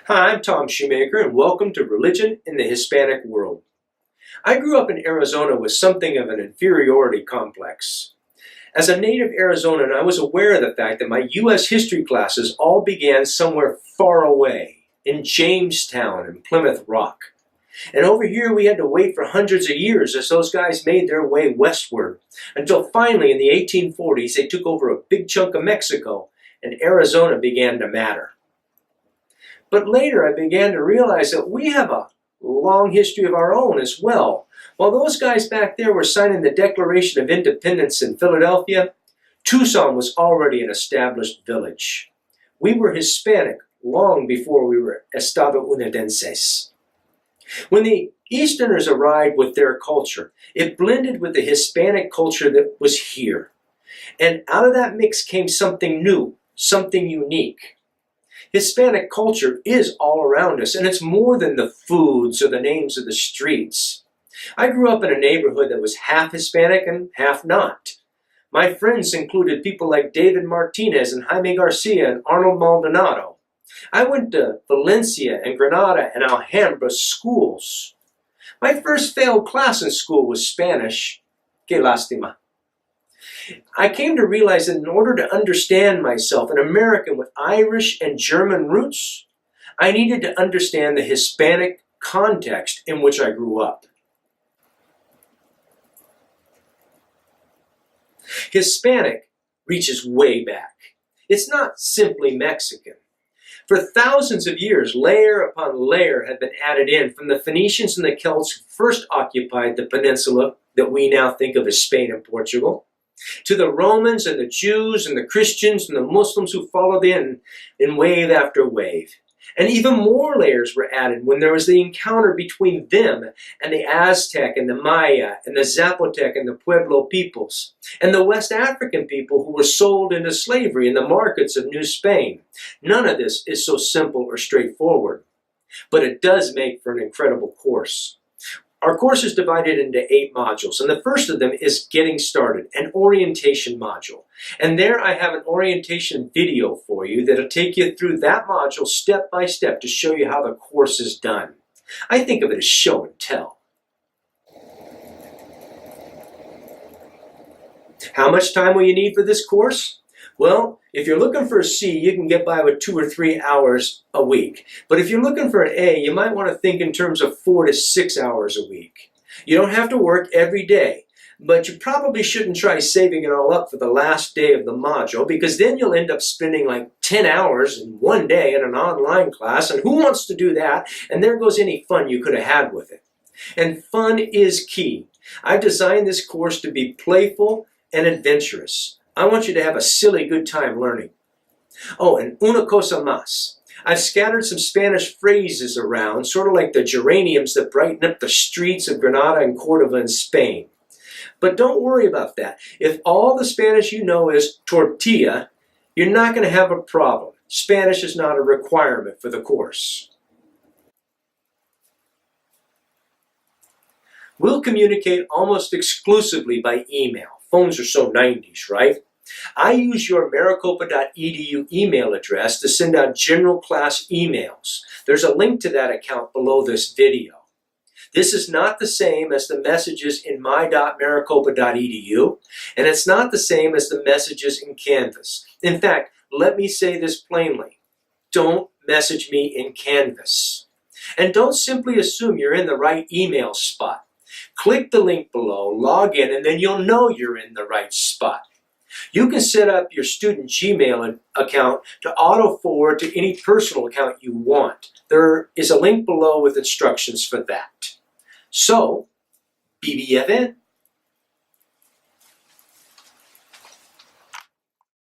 Hi, I'm Tom Shoemaker, and welcome to Religion in the Hispanic World. I grew up in Arizona with something of an inferiority complex. As a native Arizonan, I was aware of the fact that my U.S. history classes all began somewhere far away, in Jamestown and Plymouth Rock. And over here we had to wait for hundreds of years as those guys made their way westward, until finally in the 1840s they took over a big chunk of Mexico, and Arizona began to matter. But later I began to realize that we have a long history of our own as well. While those guys back there were signing the Declaration of Independence in Philadelphia, Tucson was already an established village. We were Hispanic long before we were estadounidenses. When the Easterners arrived with their culture, it blended with the Hispanic culture that was here. And out of that mix came something new, something unique. Hispanic culture is all around us, and it's more than the foods or the names of the streets. I grew up in a neighborhood that was half Hispanic and half not. My friends included people like David Martinez and Jaime Garcia and Arnold Maldonado. I went to Valencia and Granada and Alhambra schools. My first failed class in school was Spanish. Que lástima. I came to realize that in order to understand myself, an American with Irish and German roots, I needed to understand the Hispanic context in which I grew up. Hispanic reaches way back. It's not simply Mexican. For thousands of years, layer upon layer had been added in from the Phoenicians and the Celts who first occupied the peninsula that we now think of as Spain and Portugal, to the Romans and the Jews and the Christians and the Muslims who followed in wave after wave. And even more layers were added when there was the encounter between them and the Aztec and the Maya and the Zapotec and the Pueblo peoples, and the West African people who were sold into slavery in the markets of New Spain. None of this is so simple or straightforward, but it does make for an incredible course. Our course is divided into 8 modules, and the first of them is Getting Started, an orientation module. And there I have an orientation video for you that'll take you through that module step by step to show you how the course is done. I think of it as show and tell. How much time will you need for this course? Well, if you're looking for a C, you can get by with 2 or 3 hours a week. But if you're looking for an A, you might want to think in terms of 4 to 6 hours a week. You don't have to work every day, but you probably shouldn't try saving it all up for the last day of the module, because then you'll end up spending like 10 hours in one day in an online class, and who wants to do that? And there goes any fun you could have had with it. And fun is key. I designed this course to be playful and adventurous. I want you to have a silly good time learning. Oh, and una cosa más. I've scattered some Spanish phrases around, sort of like the geraniums that brighten up the streets of Granada and Cordova in Spain. But don't worry about that. If all the Spanish you know is tortilla, you're not going to have a problem. Spanish is not a requirement for the course. We'll communicate almost exclusively by email. Phones are so 90s, right? I use your maricopa.edu email address to send out general class emails. There's a link to that account below this video. This is not the same as the messages in my.maricopa.edu, and it's not the same as the messages in Canvas. In fact, let me say this plainly. Don't message me in Canvas. And don't simply assume you're in the right email spot. Click the link below, log in, and then you'll know you're in the right spot. You can set up your student Gmail account to auto-forward to any personal account you want. There is a link below with instructions for that. So, BBFN.